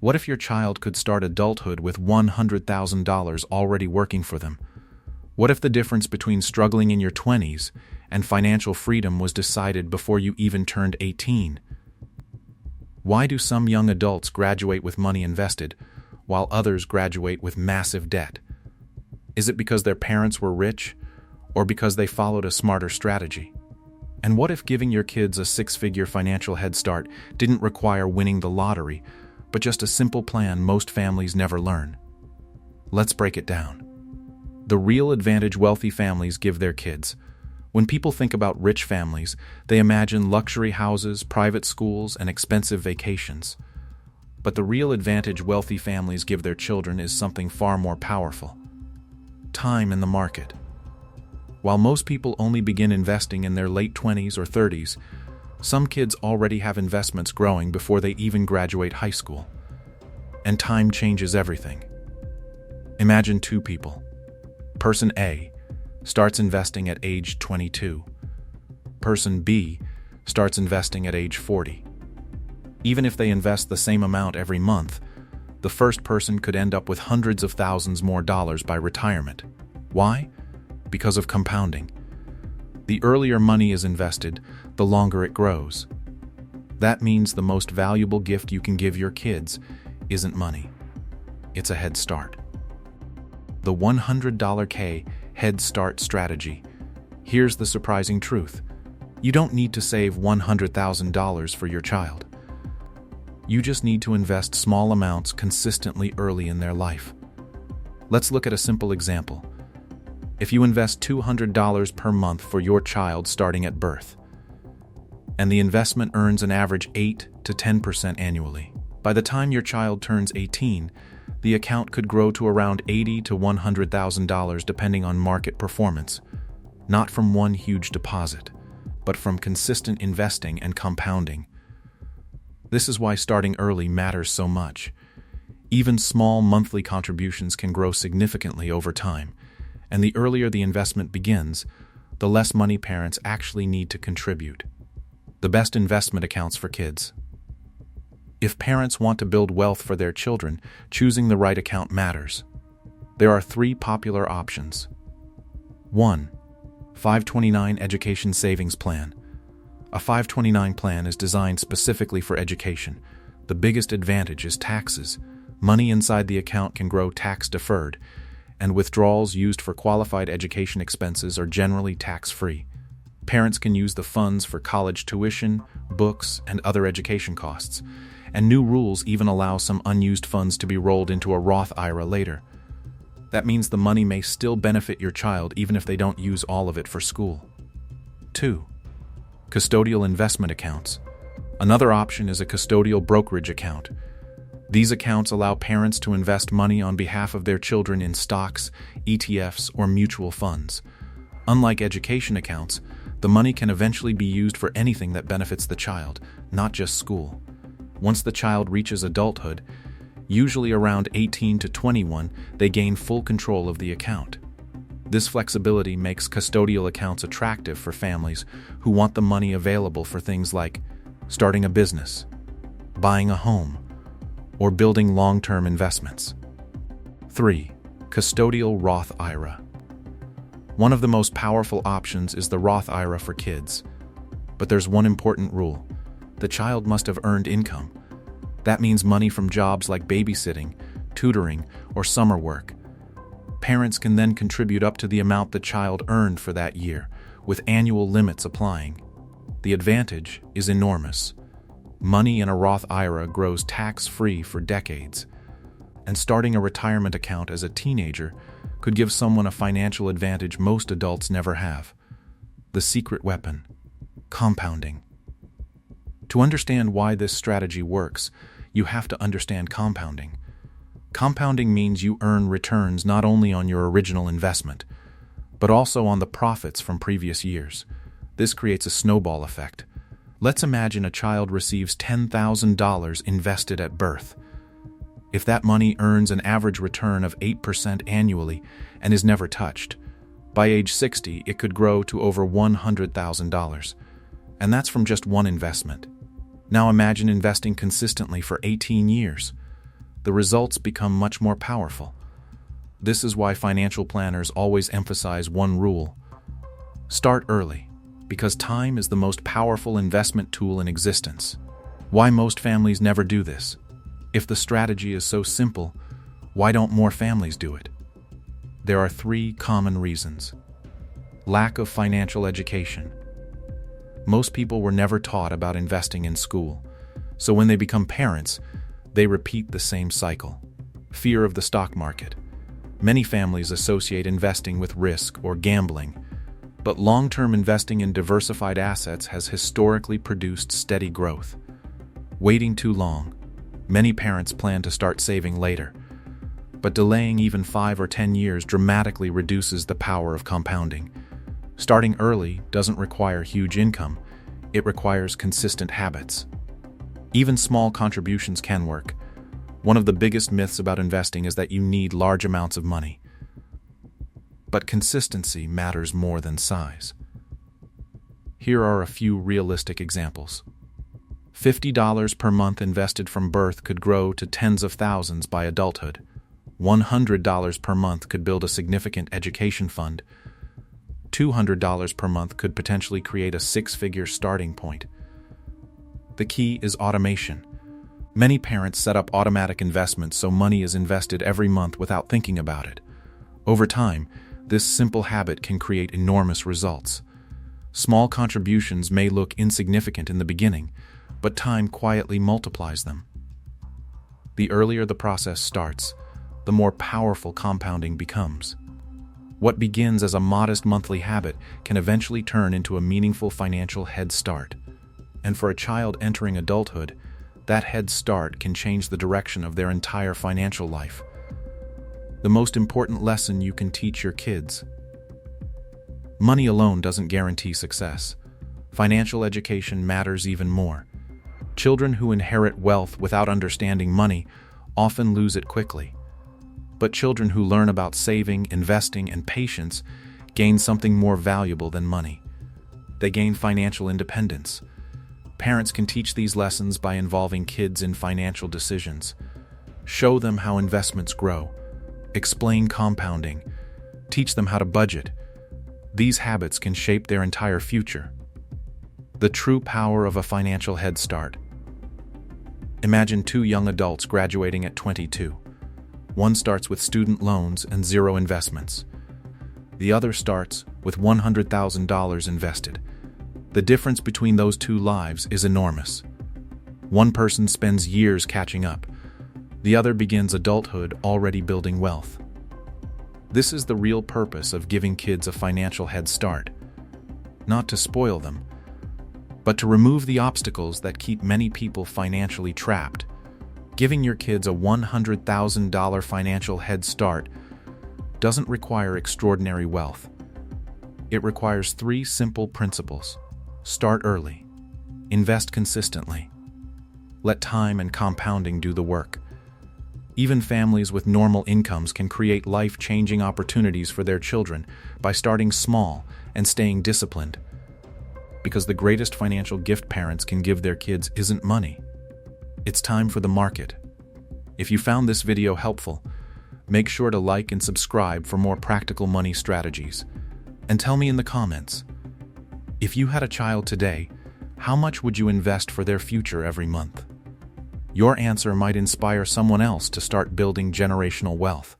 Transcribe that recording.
What if your child could start adulthood with $100,000 already working for them? What if the difference between struggling in your 20s and financial freedom was decided before you even turned 18? Why do some young adults graduate with money invested, while others graduate with massive debt? Is it because their parents were rich, or because they followed a smarter strategy? And what if giving your kids a six-figure financial head start didn't require winning the lottery, but just a simple plan most families never learn? Let's break it down. The real advantage wealthy families give their kids. When people think about rich families, they imagine luxury houses, private schools, and expensive vacations. But the real advantage wealthy families give their children is something far more powerful: time in the market. While most people only begin investing in their late 20s or 30s, some kids already have investments growing before they even graduate high school. And time changes everything. Imagine two people. Person A starts investing at age 22. Person B starts investing at age 40. Even if they invest the same amount every month, the first person could end up with hundreds of thousands more dollars by retirement. Why? Because of compounding. The earlier money is invested, the longer it grows. That means the most valuable gift you can give your kids isn't money. It's a head start. The $100K Head Start strategy. Here's the surprising truth. You don't need to save $100,000 for your child. You just need to invest small amounts consistently early in their life. Let's look at a simple example. If you invest $200 per month for your child starting at birth, and the investment earns an average 8 to 10% annually, by the time your child turns 18, the account could grow to around $80,000 to $100,000 depending on market performance, not from one huge deposit, but from consistent investing and compounding. This is why starting early matters so much. Even small monthly contributions can grow significantly over time, and the earlier the investment begins, the less money parents actually need to contribute. The best investment accounts for kids. If parents want to build wealth for their children, choosing the right account matters. There are three popular options. 1. 529 Education Savings Plan. A 529 plan is designed specifically for education. The biggest advantage is taxes. Money inside the account can grow tax-deferred, and withdrawals used for qualified education expenses are generally tax-free. Parents can use the funds for college tuition, books, and other education costs, and new rules even allow some unused funds to be rolled into a Roth IRA later. That means the money may still benefit your child even if they don't use all of it for school. 2. Custodial investment accounts. Another option is a custodial brokerage account. These accounts allow parents to invest money on behalf of their children in stocks, ETFs, or mutual funds. Unlike education accounts, the money can eventually be used for anything that benefits the child, not just school. Once the child reaches adulthood, usually around 18 to 21, they gain full control of the account. This flexibility makes custodial accounts attractive for families who want the money available for things like starting a business, buying a home, or building long-term investments. 3. Custodial Roth IRA. One of the most powerful options is the Roth IRA for kids. But there's one important rule. The child must have earned income. That means money from jobs like babysitting, tutoring, or summer work. Parents can then contribute up to the amount the child earned for that year, with annual limits applying. The advantage is enormous. Money in a Roth IRA grows tax-free for decades, and starting a retirement account as a teenager could give someone a financial advantage most adults never have. The secret weapon: compounding. To understand why this strategy works, you have to understand compounding. Compounding means you earn returns not only on your original investment, but also on the profits from previous years. This creates a snowball effect. Let's imagine a child receives $10,000 invested at birth. If that money earns an average return of 8% annually and is never touched, by age 60 it could grow to over $100,000. And that's from just one investment. Now imagine investing consistently for 18 years. the results become much more powerful. This is why financial planners always emphasize one rule: start early, because time is the most powerful investment tool in existence. Why most families never do this? If the strategy is so simple, why don't more families do it? There are 3 common reasons. Lack of financial education. Most people were never taught about investing in school, so when they become parents, they repeat the same cycle. Fear of the stock market. Many families associate investing with risk or gambling, but long-term investing in diversified assets has historically produced steady growth. Waiting too long. Many parents plan to start saving later, but delaying even 5 or 10 years dramatically reduces the power of compounding. Starting early doesn't require huge income, it requires consistent habits. Even small contributions can work. One of the biggest myths about investing is that you need large amounts of money. But consistency matters more than size. Here are a few realistic examples. $50 per month invested from birth could grow to tens of thousands by adulthood. $100 per month could build a significant education fund. $200 per month could potentially create a 6-figure starting point. The key is automation. Many parents set up automatic investments so money is invested every month without thinking about it. Over time, this simple habit can create enormous results. Small contributions may look insignificant in the beginning, but time quietly multiplies them. The earlier the process starts, the more powerful compounding becomes. What begins as a modest monthly habit can eventually turn into a meaningful financial head start. And for a child entering adulthood, that head start can change the direction of their entire financial life. The most important lesson you can teach your kids. Money alone doesn't guarantee success. Financial education matters even more. Children who inherit wealth without understanding money often lose it quickly. But children who learn about saving, investing, and patience gain something more valuable than money. They gain financial independence. Parents can teach these lessons by involving kids in financial decisions. Show them how investments grow. Explain compounding. Teach them how to budget. These habits can shape their entire future. The true power of a financial head start. Imagine 2 young adults graduating at 22. One starts with student loans and 0 investments. The other starts with $100,000 invested. The difference between those 2 lives is enormous. One person spends years catching up. The other begins adulthood already building wealth. This is the real purpose of giving kids a financial head start. Not to spoil them, but to remove the obstacles that keep many people financially trapped. Giving your kids a $100,000 financial head start doesn't require extraordinary wealth. It requires 3 simple principles. Start early. Invest consistently. Let time and compounding do the work. Even families with normal incomes can create life-changing opportunities for their children by starting small and staying disciplined. Because the greatest financial gift parents can give their kids isn't money. It's time for the market. If you found this video helpful, make sure to like and subscribe for more practical money strategies. And tell me in the comments, if you had a child today, how much would you invest for their future every month? Your answer might inspire someone else to start building generational wealth.